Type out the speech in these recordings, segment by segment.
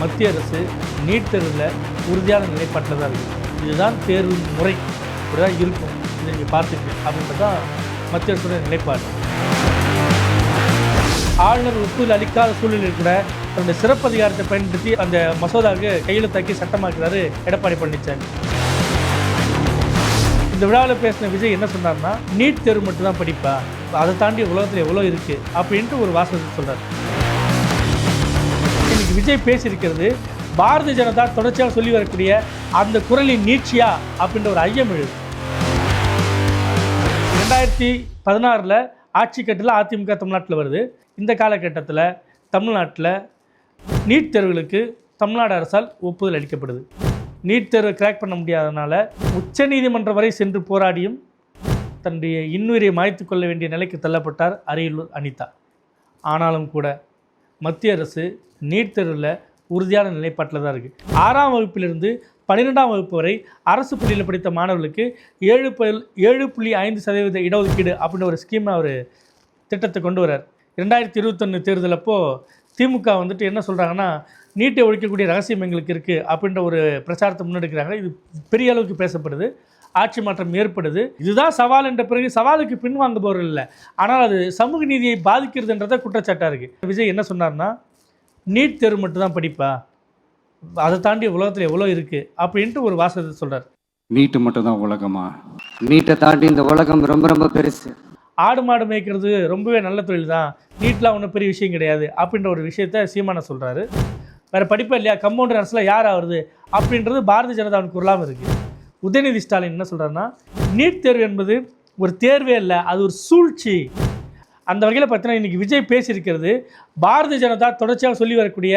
மத்திய அரசு நீட் தேர்வில் உறுதியான நிலைப்பாட்டில் தான் இருக்குது. இதுதான் தேர்வு முறை, இப்படிதான் இருக்கும், இதை நீங்கள் பார்த்துக்கு அப்படின்றது தான் மத்திய அரசுடைய நிலைப்பாடு. ஆளுநர் ஒப்புதல் அளிக்காத சூழ்நிலையில் கூட தன்னுடைய சிறப்பு அதிகாரத்தை பயன்படுத்தி அந்த மசோதாவுக்கு கையெழுத்தாக்கி சட்டமாக்குறாரு எடப்பாடி பழனிசாமி. இந்த விழாவில் பேசின விஜய் என்ன சொன்னார்னா, நீட் தேர்வு மட்டும் தான் படிப்பா, அதை தாண்டி உலகத்தில் எவ்வளோ இருக்குது அப்படின்ட்டு ஒரு வாசகத்தை சொல்கிறார். இன்னைக்கு விஜய் பேசியிருக்கிறது பாரதிய ஜனதா தொடர்ச்சியாக சொல்லி வரக்கூடிய அந்த குரலின் நீட்சியா அப்படின்ற ஒரு ஐயம் எழுது. 2016 ஆட்சி கட்டில் அதிமுக தமிழ்நாட்டில் வருது. இந்த காலகட்டத்தில் தமிழ்நாட்டில் நீட் தேர்வுகளுக்கு தமிழ்நாடு அரசால் ஒப்புதல் அளிக்கப்படுது. நீட் தேர்வை கிராக் பண்ண முடியாதனால உச்சநீதிமன்றம் வரை சென்று போராடியும் தன்னுடைய இன்னுயிரை மாய்த்து கொள்ள வேண்டிய நிலைக்கு தள்ளப்பட்டார் அரியலூர் அனிதா. ஆனாலும் கூட மத்திய அரசு நீட் தேர்வில் உறுதியான நிலைப்பாட்டில் தான் இருக்குது. 6ஆம் வகுப்பிலிருந்து 12ஆம் வகுப்பு வரை அரசு பள்ளியில் படித்த மாணவர்களுக்கு 7.5% இடஒதுக்கீடு அப்படின்ற ஒரு ஸ்கீமை அவர் திட்டத்தை கொண்டு வரார். 2021 தேர்தல் அப்போது திமுக வந்துட்டு என்ன சொல்கிறாங்கன்னா, நீட்டை ஒழிக்கக்கூடிய ரகசியம் எங்களுக்கு இருக்குது அப்படின்ற ஒரு பிரச்சாரத்தை முன்னெடுக்கிறாங்க. இது பெரிய அளவுக்கு பேசப்படுது, ஆட்சி மாற்றம் ஏற்படுது. இதுதான் சவால் என்ற பிறகு சவாலுக்கு பின்வாங்குபவர்கள் இல்லை, ஆனால் அது சமூக நீதியை பாதிக்கிறதுன்றத குற்றச்சாட்டாக இருக்குது. விஜய் என்ன சொன்னார்னா, நீட் தேர்வு மட்டும் தான் படிப்பா, அதை தாண்டி உலகத்தில் எவ்வளோ இருக்குது அப்படின்ட்டு ஒரு வாசகத்தை சொல்கிறார். நீட்டு மட்டும் தான் உலகமா? நீட்டை தாண்டி இந்த உலகம் ரொம்ப ரொம்ப பெருசு. ஆடு மாடு மேய்க்கிறது ரொம்பவே நல்ல தொழில் தான், நீட்லாம் ஒன்றும் பெரிய விஷயம் கிடையாது அப்படின்ற ஒரு விஷயத்த சீமானை சொல்கிறாரு. வேறு படிப்பா இல்லையா, கம்பவுண்டர் அரசில் யார் ஆகுறது அப்படின்றது பாரதிய ஜனதாவுக்கு குரலாக இருக்குது. உதயநிதி ஸ்டாலின் என்ன சொல்கிறாருன்னா, நீட் தேர்வு என்பது ஒரு தேர்வே இல்லை, அது ஒரு சூழ்ச்சி. அந்த வகையில் பார்த்தீங்கன்னா இன்றைக்கி விஜய் பேசியிருக்கிறது பாரதிய ஜனதா தொடர்ச்சியாக சொல்லி வரக்கூடிய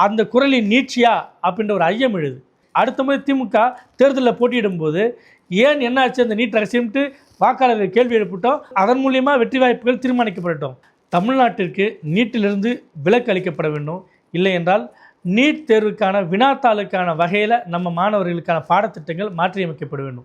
அந்த குரலின் நீட்சியா அப்படின்ற ஒரு ஐயம் எழுது. அடுத்த முறை திமுக தேர்தலில் போட்டியிடும்போது ஏன் என்ன ஆச்சு அந்த நீட் ரகசியம்ட்டு வாக்காளர்கள் கேள்வி எழுப்பிட்டோம், அதன் மூலியமாக வெற்றி வாய்ப்புகள் தீர்மானிக்கப்படட்டும். தமிழ்நாட்டிற்கு நீட்டிலிருந்து விலக்கு அளிக்கப்பட வேண்டும். இல்லை என்றால் நீட் தேர்வுக்கான வினாத்தாளுக்கான வகையில் நம்ம மாணவர்களுக்கான பாடத்திட்டங்கள் மாற்றியமைக்கப்பட வேண்டும்.